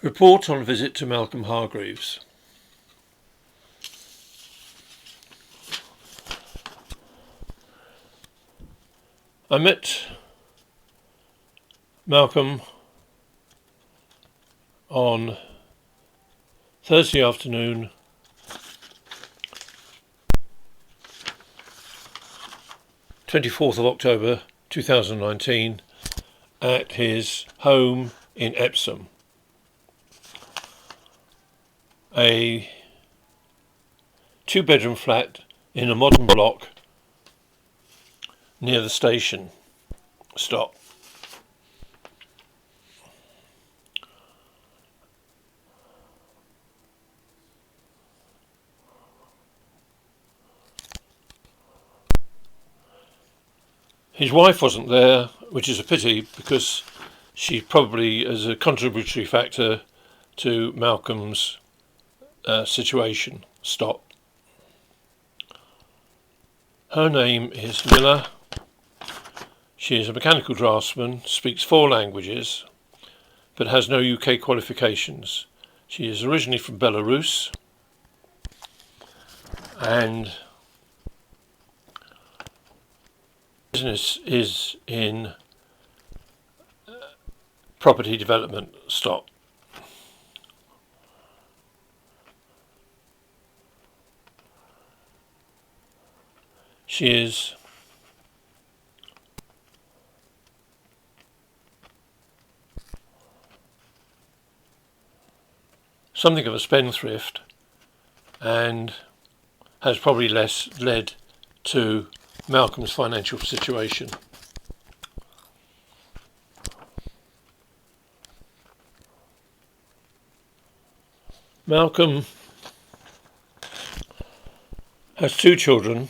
Report on visit to Malcolm Hargreaves. I met Malcolm on Thursday afternoon, 24th of October 2019, at his home in Epsom, a two-bedroom flat in a modern block near the station stop. His wife wasn't there, which is a pity because she probably is a contributory factor to Malcolm's situation. Stop. Her name is Miller. She is a mechanical draftsman, speaks 4 languages, but has no UK qualifications. She is originally from Belarus and business is in property development. Stop. She is something of a spendthrift and has probably led to Malcolm's financial situation. Malcolm has 2 children,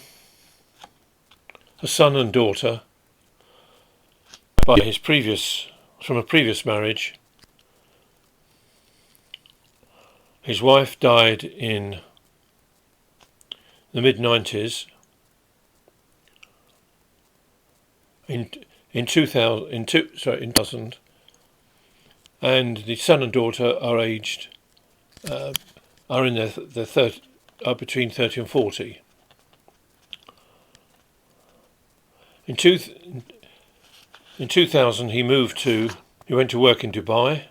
a son and daughter, from a previous marriage. His wife died in the mid-90s. In 2000, and the son and daughter are in their 30, are between 30 and 40. In 2000, he went to work in Dubai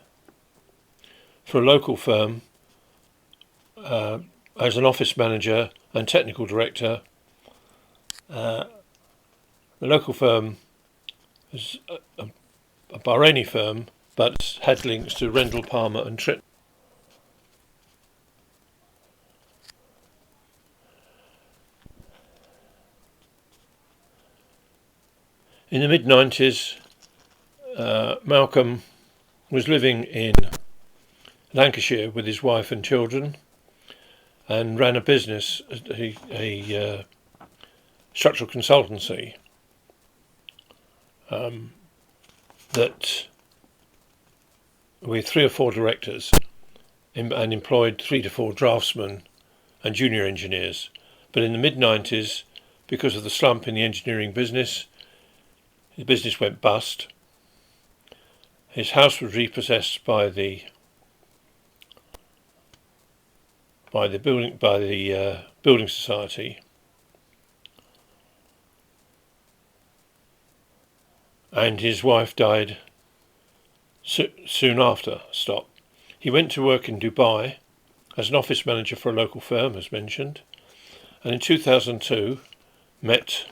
for a local firm as an office manager and technical director. The local firm is a Bahraini firm, but had links to Rendell Palmer and Tritt. In the mid-90s, Malcolm was living in Lancashire with his wife and children and ran a business, a structural consultancy that with 3 or 4 directors and employed 3 to 4 draftsmen and junior engineers. But in the mid-90s, because of the slump in the engineering business, the business went bust. His house was repossessed by the building society, and his wife died soon after. Stop. He went to work in Dubai as an office manager for a local firm, as mentioned, and in 2002 met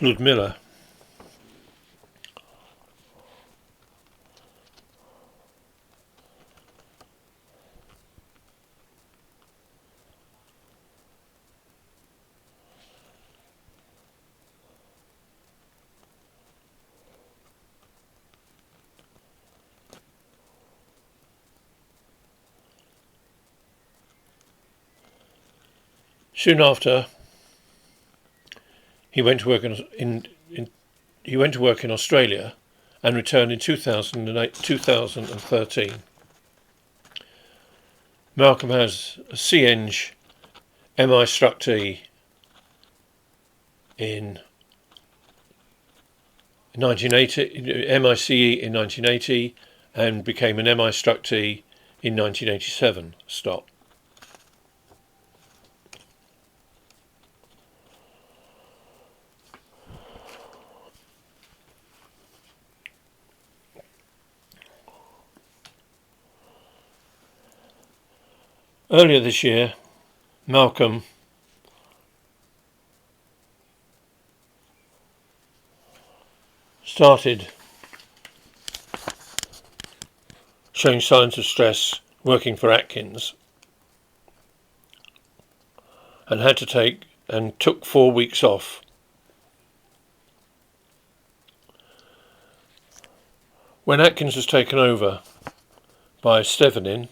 Ludmilla. Soon after, he went to work in Australia and returned in 2013. Malcolm has a CEng MI Struct in 1980, MICE in 1980, and became an MI instructee in 1987. Stop. Earlier this year, Malcolm started showing signs of stress working for Atkins and took 4 weeks off. When Atkins was taken over by Stevenin,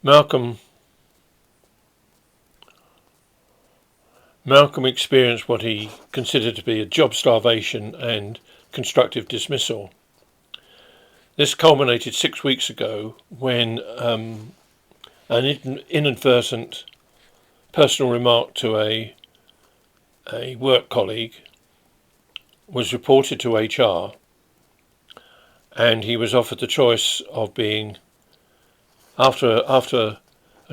Malcolm experienced what he considered to be a job starvation and constructive dismissal. This culminated 6 weeks ago when an inadvertent personal remark to a work colleague was reported to HR, and he was offered the choice of being, after a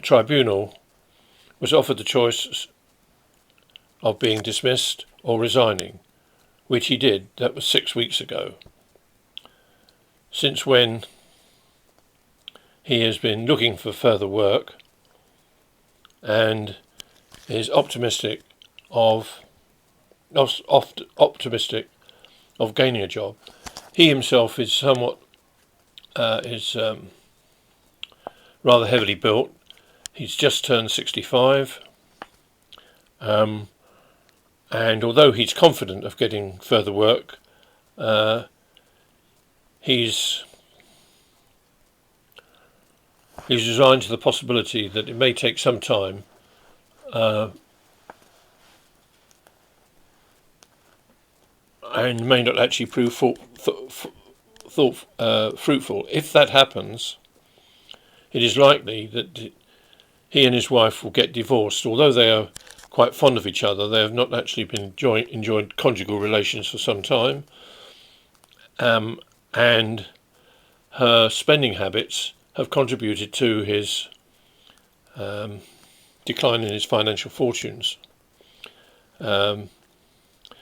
tribunal, was offered the choice of being dismissed or resigning, which he did. That was 6 weeks ago. Since when, he has been looking for further work and is optimistic of gaining a job. He himself is somewhat rather heavily built. He's just turned 65, and although he's confident of getting further work, he's resigned to the possibility that it may take some time and may not actually prove fruitful. If that happens, it is likely that he and his wife will get divorced. Although they are quite fond of each other, they have not actually been enjoyed conjugal relations for some time, and her spending habits have contributed to his decline in his financial fortunes. It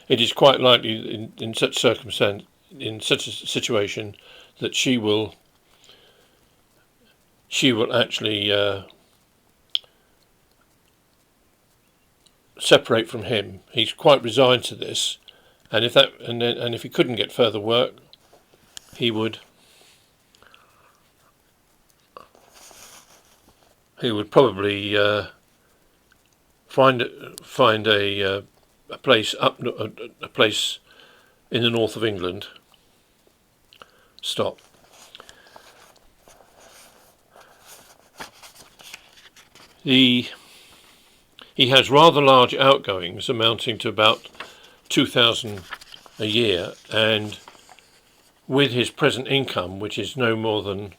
is quite likely in such a situation, that she will actually separate from him. He's quite resigned to this, and if he couldn't get further work, he would probably find a place in the north of England. Stop. He has rather large outgoings, amounting to about 2,000 a year, and with his present income, which is no more than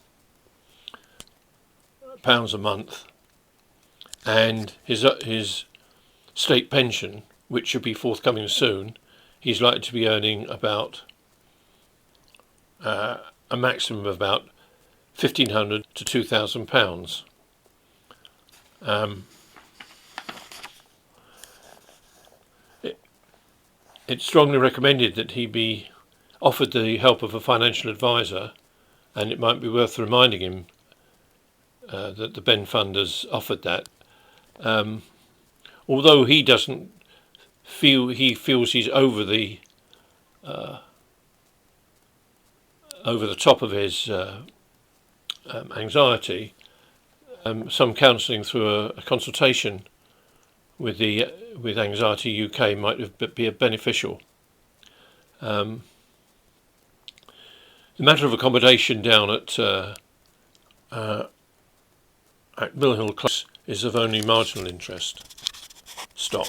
£1 a month, and his state pension, which should be forthcoming soon, he's likely to be earning about a maximum of about £1,500 to £2,000. It's strongly recommended that he be offered the help of a financial advisor, and it might be worth reminding him that the Ben Fund has offered that. Although he doesn't feels he's over the top of his anxiety, some counselling through a consultation with Anxiety UK might be beneficial. The matter of accommodation down at Mill Hill Close is of only marginal interest. Stop.